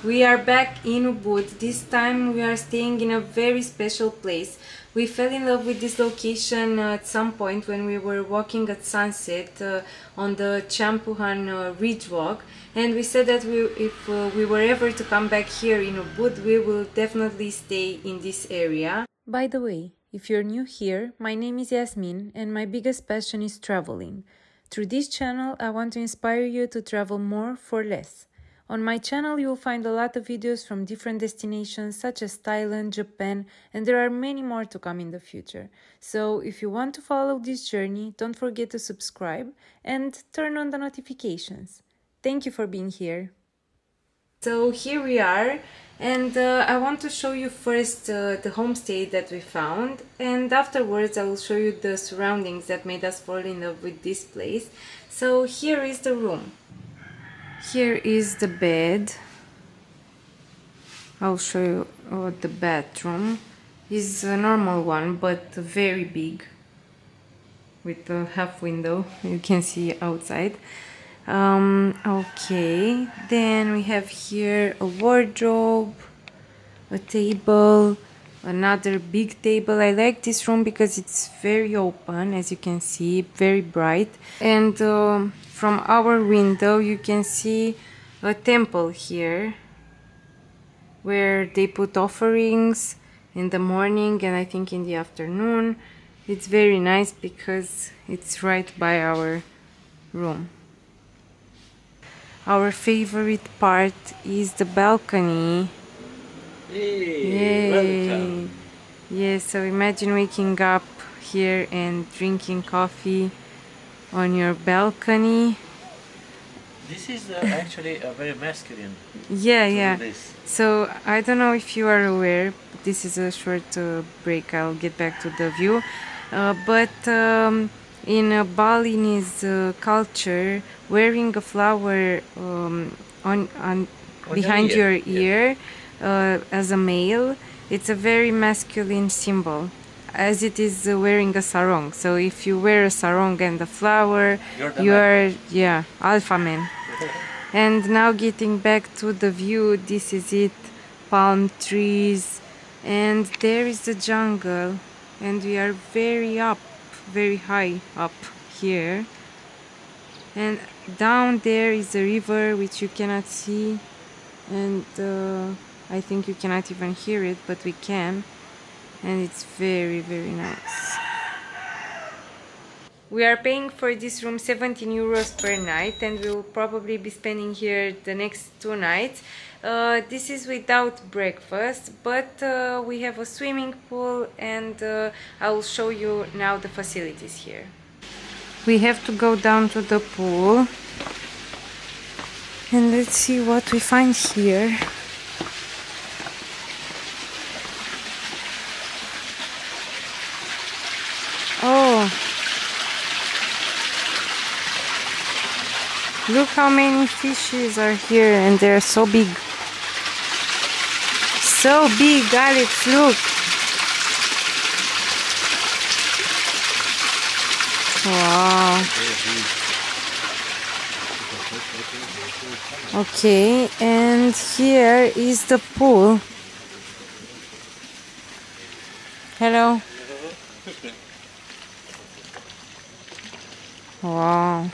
We are back in Ubud. This time we are staying in a very special place. We fell in love with this location at some point when we were walking at sunset on the Campuhan Ridge Walk, and we said that if we were ever to come back here in Ubud, we will definitely stay in this area. By the way, if you're new here, my name is Yasmine and my biggest passion is traveling. Through this channel, I want to inspire you to travel more for less. On my channel, you will find a lot of videos from different destinations such as Thailand, Japan, and there are many more to come in the future. So if you want to follow this journey, don't forget to subscribe and turn on the notifications. Thank you for being here. So here we are, and I want to show you first the homestay that we found, and afterwards I will show you the surroundings that made us fall in love with this place. So here is the room. Here is the bed. I'll show you the bathroom. It's a normal one, but very big, with a half window. You can see outside. Okay, then we have here a wardrobe, a table, another big table. I like this room because it's very open, as you can see, very bright. And from our window you can see a temple here where they put offerings in the morning and I think in the afternoon. It's very nice because it's right by our room. Our favorite part is the balcony. Yay! Yes, so imagine waking up here and drinking coffee on your balcony. This is actually a very masculine. Yeah. So I don't know if you are aware, but this is a short break. I'll get back to the view. But in Balinese culture, wearing a flower behind your ear as a male, it's a very masculine symbol, as it is wearing a sarong. So if you wear a sarong and a flower, you're alpha man. And now getting back to the view, this is it, palm trees, and there is the jungle, and we are very high up here, and down there is a river which you cannot see, and I think you cannot even hear it, but we can, and it's very nice. We are paying for this room 17 euros per night, and we will probably be spending here the next 2 nights. This is without breakfast, but we have a swimming pool, and I will show you now the facilities here. We have to go down to the pool, and let's see what we find here. Oh! Look how many fishes are here, and they're so big. So big, Alex, look! Wow! Okay, and here is the pool. Hello! Wow!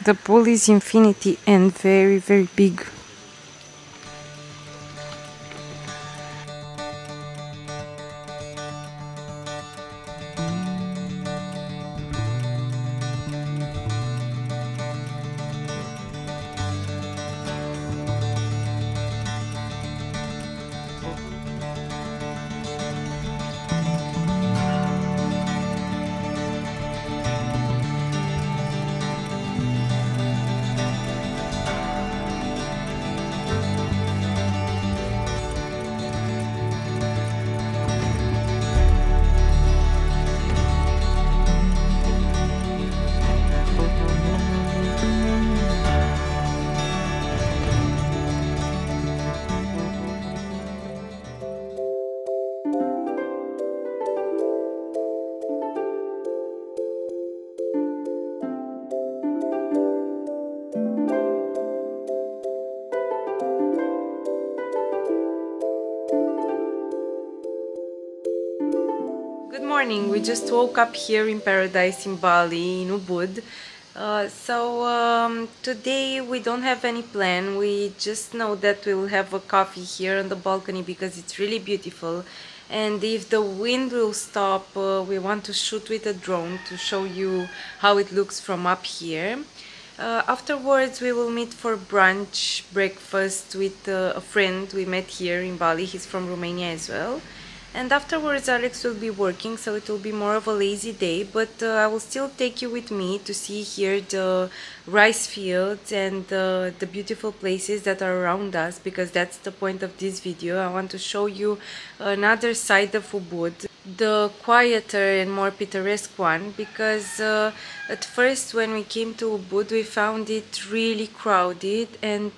The pool is infinity and very big. Good morning. We just woke up here in paradise in Bali, in Ubud. Today we don't have any plan. We just know that we will have a coffee here on the balcony because it's really beautiful. And if the wind will stop, we want to shoot with a drone to show you how it looks from up here. Afterwards we will meet for brunch, breakfast with a friend we met here in Bali. He's from Romania as well. And afterwards Alex will be working, so it will be more of a lazy day, but I will still take you with me to see here the rice fields and the beautiful places that are around us, because that's the point of this video. I want to show you another side of Ubud, the quieter and more picturesque one, because at first when we came to Ubud we found it really crowded and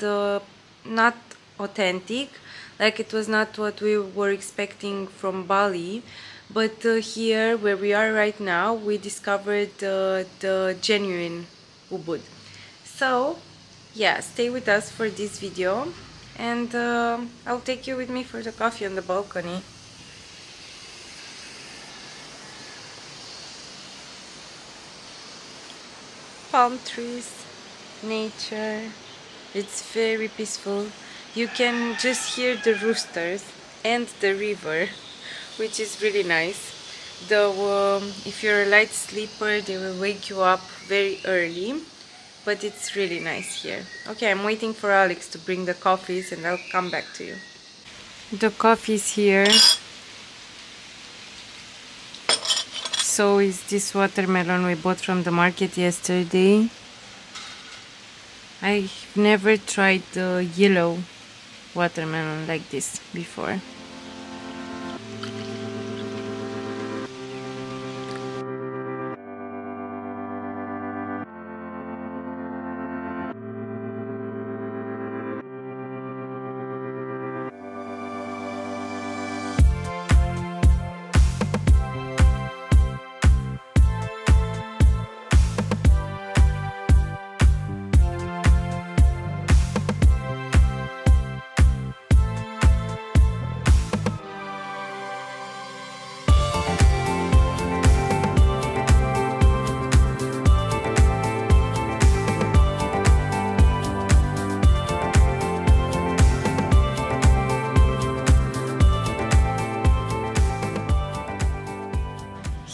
not authentic. Like, it was not what we were expecting from Bali, but here where we are right now we discovered the genuine Ubud. So yeah, stay with us for this video, and I'll take you with me for the coffee on the balcony. Palm trees, nature, it's very peaceful. You can just hear the roosters and the river, which is really nice. Though if you're a light sleeper, they will wake you up very early, but it's really nice here. Okay, I'm waiting for Alex to bring the coffees and I'll come back to you. The coffee's here. So is this watermelon we bought from the market yesterday. I've never tried the yellow watermelon like this before.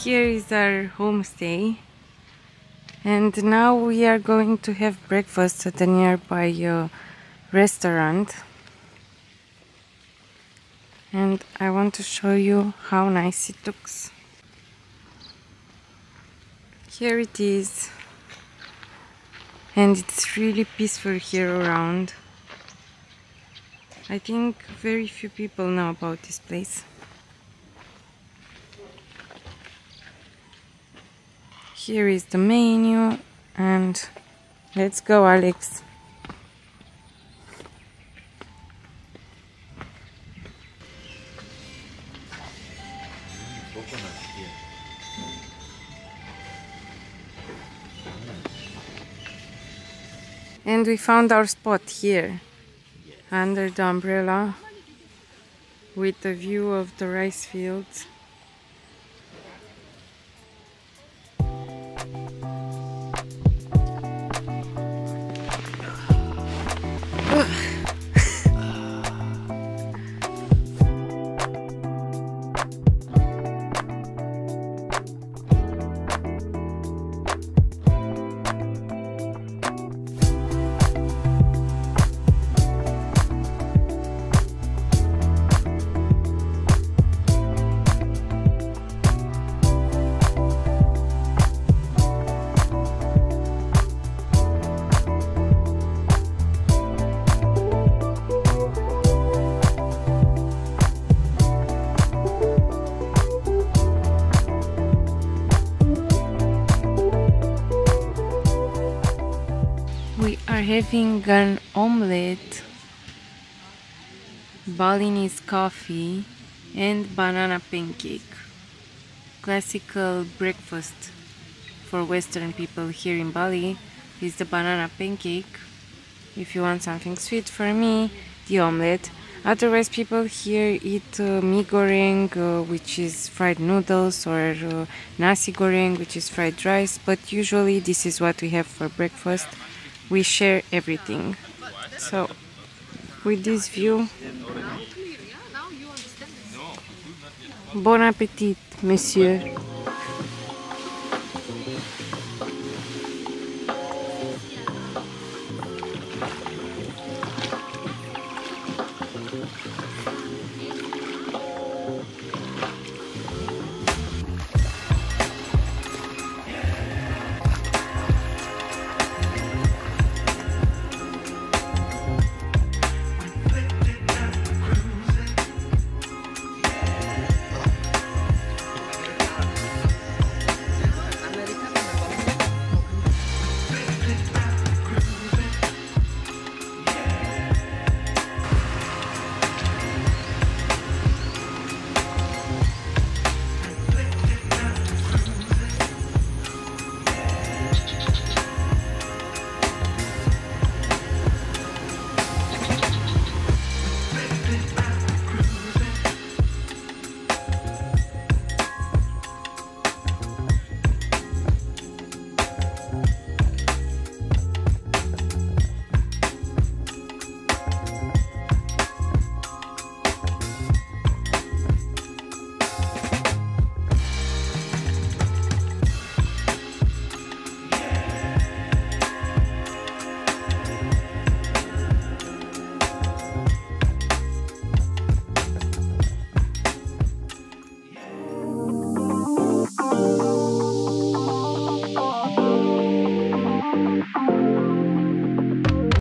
Here is our homestay, and now we are going to have breakfast at a nearby restaurant, and I want to show you how nice it looks. Here it is, and it's really peaceful here around. I think very few people know about this place. Here is the menu, and let's go, Alex. And we found our spot here, under the umbrella, with a view of the rice fields. We are having an omelette, Balinese coffee, and banana pancake. Classical breakfast for Western people here in Bali is the banana pancake. If you want something sweet, for me, the omelette. Otherwise, people here eat mee goreng, which is fried noodles, or nasi goreng, which is fried rice. But usually, this is what we have for breakfast. We share everything. So, with this view, bon appetit, monsieur.